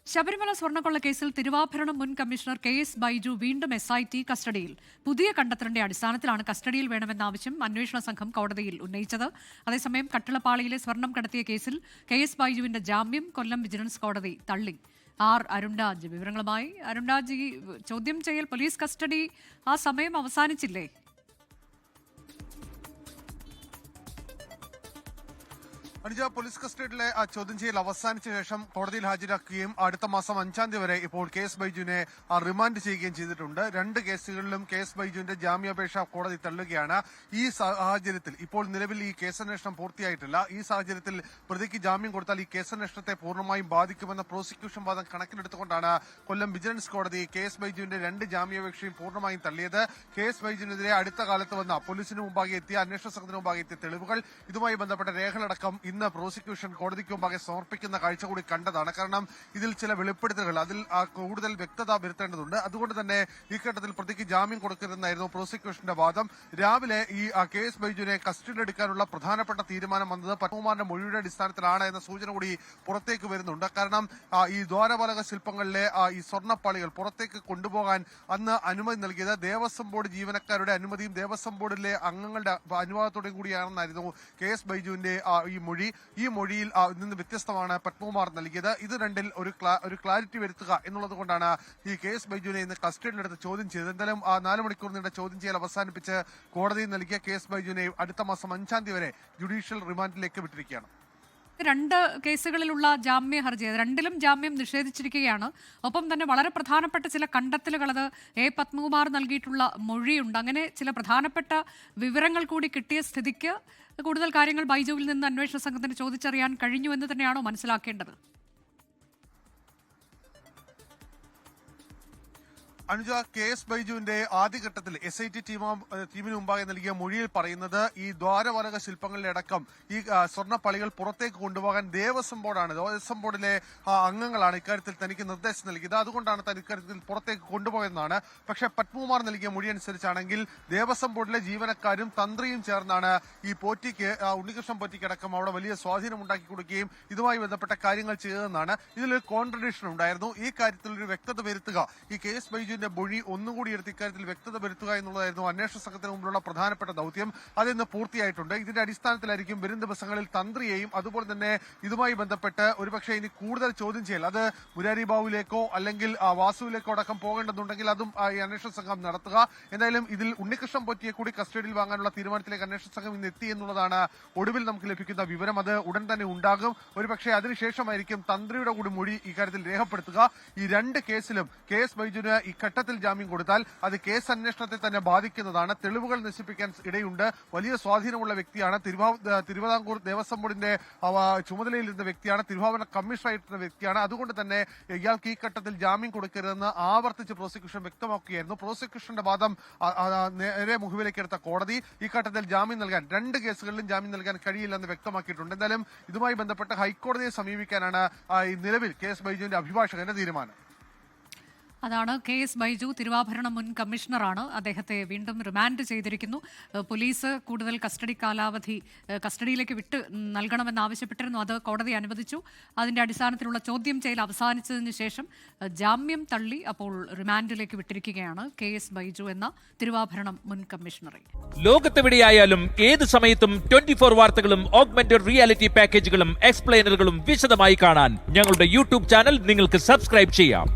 ശബരിമല സ്വർണ്ണക്കൊള്ള കേസിൽ തിരുവാഭരണം മുൻ കമ്മീഷണർ KS ബൈജു വീണ്ടും SIT കസ്റ്റഡിയിൽ. പുതിയ കണ്ടെത്തലിന്റെ അടിസ്ഥാനത്തിലാണ് കസ്റ്റഡിയിൽ വേണമെന്ന ആവശ്യം അന്വേഷണ സംഘം കോടതിയിൽ ഉന്നയിച്ചത്. അതേസമയം കട്ടിളപ്പാളിയിലെ സ്വർണം കടത്തിയ കേസിൽ KS ബൈജുവിന്റെ ജാമ്യം കൊല്ലം വിജിലൻസ് കോടതി തള്ളി. അരുൺരാജ് വിവരങ്ങളുമായി. അരുൺരാജ്, ഈ ചോദ്യം ചെയ്യൽ പോലീസ് കസ്റ്റഡി ആ സമയം അവസാനിച്ചില്ലേ? അനുജ, പോലീസ് കസ്റ്റഡിയിലെ ചോദ്യം ചെയ്യൽ അവസാനിച്ച ശേഷം കോടതിയിൽ ഹാജരാക്കുകയും അടുത്ത മാസം 5-ാം തീയതി വരെ ഇപ്പോൾ KS ബൈജുവിനെ റിമാൻഡ് ചെയ്യുകയും ചെയ്തിട്ടുണ്ട്. രണ്ട് കേസുകളിലും KS ബൈജുവിന്റെ ജാമ്യാപേക്ഷ കോടതി തള്ളുകയാണ്. ഈ സാഹചര്യത്തിൽ ഇപ്പോൾ നിലവിൽ ഈ കേസന്വേഷണം പൂർത്തിയായിട്ടില്ല. ഈ സാഹചര്യത്തിൽ പ്രതിക്ക് ജാമ്യം കൊടുത്താൽ ഈ കേസന്വേഷണത്തെ പൂർണ്ണമായും ബാധിക്കുമെന്ന പ്രോസിക്യൂഷൻ വാദം കണക്കിലെടുത്തുകൊണ്ടാണ് കൊല്ലം വിജിലൻസ് കോടതി KS ബൈജുവിന്റെ രണ്ട് ജാമ്യാപേക്ഷയും പൂർണ്ണമായും തള്ളിയത്. KS ബൈജുവിനെതിരെ അടുത്ത കാലത്ത് വന്ന പോലീസിന് മുമ്പാകെ എത്തിയ അന്വേഷണ സംഘത്തിന് മുമ്പാകെ എത്തിയ തെളിവുകൾ, ഇതുമായി ബന്ധപ്പെട്ട രേഖകളടക്കം ഇന്ന് പ്രോസിക്യൂഷൻ കോടതിക്ക് മുമ്പാകെ സമർപ്പിക്കുന്ന കാഴ്ച കൂടി കണ്ടതാണ്. കാരണം ഇതിൽ ചില വെളിപ്പെടുത്തലുകൾ, അതിൽ കൂടുതൽ വ്യക്തത വരുത്തേണ്ടതുണ്ട്. അതുകൊണ്ട് തന്നെ ഈ ഘട്ടത്തിൽ പ്രതിക്ക് ജാമ്യം കൊടുക്കരുതെന്നായിരുന്നു പ്രോസിക്യൂഷന്റെ വാദം. രാവിലെ ഈ KS ബൈജുവിനെ കസ്റ്റഡിയിലെടുക്കാനുള്ള പ്രധാനപ്പെട്ട തീരുമാനം വന്നത് പത്മകുമാറിന്റെ മൊഴിയുടെ അടിസ്ഥാനത്തിലാണ് എന്ന സൂചന കൂടി പുറത്തേക്ക് വരുന്നുണ്ട്. കാരണം ഈ ദ്വാരപാലക ശില്പങ്ങളിലെ ഈ സ്വർണ്ണപ്പാളികൾ പുറത്തേക്ക് കൊണ്ടുപോകാൻ അന്ന് അനുമതി നൽകിയത് ദേവസ്വം ബോർഡ് ജീവനക്കാരുടെ അനുമതിയും ദേവസ്വം ബോർഡിലെ അംഗങ്ങളുടെ അനുവാദത്തോടെയും കൂടിയാണെന്നായിരുന്നു KS ബൈജുവിന്റെ ഈ മൊഴി. ഈ മൊഴിയിൽ നിന്ന് വ്യത്യസ്തമാണ് പത്മകുമാർ നൽകിയത്. ഇത് രണ്ടിൽ ഒരു ക്ലാരിറ്റി വരുത്തുക എന്നുള്ളത് കൊണ്ടാണ് ഈ KS ബൈജുവിനെ ഇന്ന് കസ്റ്റഡിയിലെടുത്ത് ചോദ്യം ചെയ്തത്. എന്തായാലും 4 മണിക്കൂർ നീണ്ട ചോദ്യം ചെയ്യൽ അവസാനിപ്പിച്ച് കോടതിയിൽ നൽകിയ KS ബൈജുവിനെ അടുത്ത മാസം 5-ാം തീയതി വരെ ജുഡീഷ്യൽ റിമാൻഡിലേക്ക് വിട്ടിരിക്കുകയാണ്. രണ്ട് കേസുകളിലുള്ള ജാമ്യ ഹർജി, രണ്ടിലും ജാമ്യം നിഷേധിച്ചിരിക്കുകയാണ്. ഒപ്പം തന്നെ വളരെ പ്രധാനപ്പെട്ട ചില കണ്ടെത്തലുകൾ, അത് പത്മകുമാർ നൽകിയിട്ടുള്ള മൊഴിയുണ്ട്. അങ്ങനെ ചില പ്രധാനപ്പെട്ട വിവരങ്ങൾ കൂടി കിട്ടിയ സ്ഥിതിക്ക് കൂടുതൽ കാര്യങ്ങൾ ബൈജുവിൽ നിന്ന് അന്വേഷണ സംഘത്തിന് ചോദിച്ചറിയാൻ കഴിഞ്ഞു എന്ന് തന്നെയാണോ മനസ്സിലാക്കേണ്ടത്? അനുജ, KS ബൈജുവിന്റെ ആദ്യഘട്ടത്തിൽ SIT ടീമിന് മുമ്പാകെ നൽകിയ മൊഴിയിൽ പറയുന്നത് ഈ ദ്വാരപാലക ശില്പങ്ങളിലെ അടക്കം ഈ സ്വർണ്ണപ്പളികൾ പുറത്തേക്ക് കൊണ്ടുപോകാൻ ദേവസ്വം ബോർഡിലെ അംഗങ്ങളാണ് ഇക്കാര്യത്തിൽ തനിക്ക് നിർദ്ദേശം നൽകിയത്. അതുകൊണ്ടാണ് താൻ ഇക്കാര്യത്തിൽ പുറത്തേക്ക് കൊണ്ടുപോയതെന്നാണ്. പക്ഷേ പത്മകുമാർ നൽകിയ മൊഴി അനുസരിച്ചാണെങ്കിൽ ദേവസ്വം ബോർഡിലെ ജീവനക്കാരും തന്ത്രിയും ചേർന്നാണ് ഈ പോറ്റിക്ക്, ഉണ്ണികൃഷ്ണൻ പോറ്റിക്ക് അടക്കം അവിടെ വലിയ സ്വാധീനം ഉണ്ടാക്കി കൊടുക്കുകയും ഇതുമായി ബന്ധപ്പെട്ട കാര്യങ്ങൾ ചെയ്തതെന്നാണ്. ഇതിലൊരു കോൺട്രഡിക്ഷൻ ഉണ്ടായിരുന്നു. ഈ കാര്യത്തിൽ ഒരു വ്യക്തത വരുത്തുക, ഈ KS ബൈജു മൊഴി ഒന്നുകൂടി എടുത്ത് ഇക്കാര്യത്തിൽ വ്യക്തത വരുത്തുക എന്നുള്ളതായിരുന്നു അന്വേഷണ സംഘത്തിന് മുമ്പിലുള്ള പ്രധാനപ്പെട്ട ദൌത്യം. അതിന്ന് പൂർത്തിയായിട്ടുണ്ട്. ഇതിന്റെ അടിസ്ഥാനത്തിലായിരിക്കും വരും ദിവസങ്ങളിൽ തന്ത്രിയെയും അതുപോലെ തന്നെ ഇതുമായി ബന്ധപ്പെട്ട് ഒരുപക്ഷെ ഇനി കൂടുതൽ ചോദ്യം ചെയ്യൽ, അത് മുരാരി ബാബുവിലേക്കോ അല്ലെങ്കിൽ വാസുവിലേക്കോ അടക്കം പോകേണ്ടതുണ്ടെങ്കിൽ അതും ഈ അന്വേഷണ സംഘം നടത്തുക. എന്തായാലും ഇതിൽ ഉണ്ണികൃഷ്ണൻ പോറ്റിയെ കൂടി കസ്റ്റഡിയിൽ വാങ്ങാനുള്ള തീരുമാനത്തിലേക്ക് അന്വേഷണ സംഘം ഇന്ന് എത്തി എന്നുള്ളതാണ് ഒടുവിൽ നമുക്ക് ലഭിക്കുന്ന വിവരം. അത് ഉടൻ തന്നെ ഉണ്ടാകും. ഒരുപക്ഷെ അതിനുശേഷമായിരിക്കും തന്ത്രിയുടെ കൂടി മൊഴി ഇക്കാര്യത്തിൽ രേഖപ്പെടുത്തുക. ഈ രണ്ട് കേസിലും KS ബൈജുവിന് ഘട്ടത്തിൽ ജാമ്യം കൊടുത്താൽ അത് കേസ് അന്വേഷണത്തെ തന്നെ ബാധിക്കുന്നതാണ്. തെളിവുകൾ നശിപ്പിക്കാൻ ഇടയുണ്ട്. വലിയ സ്വാധീനമുള്ള വ്യക്തിയാണ്. തിരുവിതാംകൂർ ദേവസ്വം ബോർഡിന്റെ ചുമതലയിലിരുന്ന വ്യക്തിയാണ്. തിരുവാഭരണ കമ്മീഷണറായിരുന്ന വ്യക്തിയാണ്. അതുകൊണ്ട് തന്നെ ഇയാൾക്ക് ഈ ഘട്ടത്തിൽ ജാമ്യം കൊടുക്കരുതെന്ന് ആവർത്തിച്ച് പ്രോസിക്യൂഷൻ വ്യക്തമാക്കുകയായിരുന്നു. പ്രോസിക്യൂഷന്റെ വാദം നേരെ മുഖവിലേക്കെടുത്ത കോടതി ഈ ഘട്ടത്തിൽ ജാമ്യം നൽകാൻ, രണ്ട് കേസുകളിലും ജാമ്യം നൽകാൻ കഴിയില്ലെന്ന് വ്യക്തമാക്കിയിട്ടുണ്ട്. എന്തായാലും ഇതുമായി ബന്ധപ്പെട്ട് ഹൈക്കോടതിയെ സമീപിക്കാനാണ് നിലവിൽ KS ബൈജുവിന്റെ അഭിഭാഷകന്റെ തീരുമാനം. അതാണ് KS ബൈജു, തിരുവാഭരണം മുൻ കമ്മീഷണറാണ്. അദ്ദേഹത്തെ വീണ്ടും റിമാൻഡ് ചെയ്തിരിക്കുന്നു. പോലീസ് കൂടുതൽ കസ്റ്റഡിയിലേക്ക് വിട്ട് നൽകണമെന്നാവശ്യപ്പെട്ടിരുന്നു. അത് കോടതി അനുവദിച്ചു. അതിന്റെ അടിസ്ഥാനത്തിലുള്ള ചോദ്യം ചെയ്യൽ അവസാനിച്ചതിന് ശേഷം ജാമ്യം തള്ളി അപ്പോൾ റിമാൻഡിലേക്ക് വിട്ടിരിക്കുകയാണ് KS ബൈജു എന്ന തിരുവാഭരണം മുൻ കമ്മീഷണറെ. ലോകത്തെവിടെയായാലും ഏത് സമയത്തും 24 വാർത്തകളും ഓഗ്മെന്റഡ് റിയാലിറ്റി പാക്കേജുകളും എക്സ്പ്ലെയിനറുകളും വിശദമായി കാണാൻ ഞങ്ങളുടെ YouTube ചാനൽ നിങ്ങൾക്ക് സബ്സ്ക്രൈബ് ചെയ്യാം.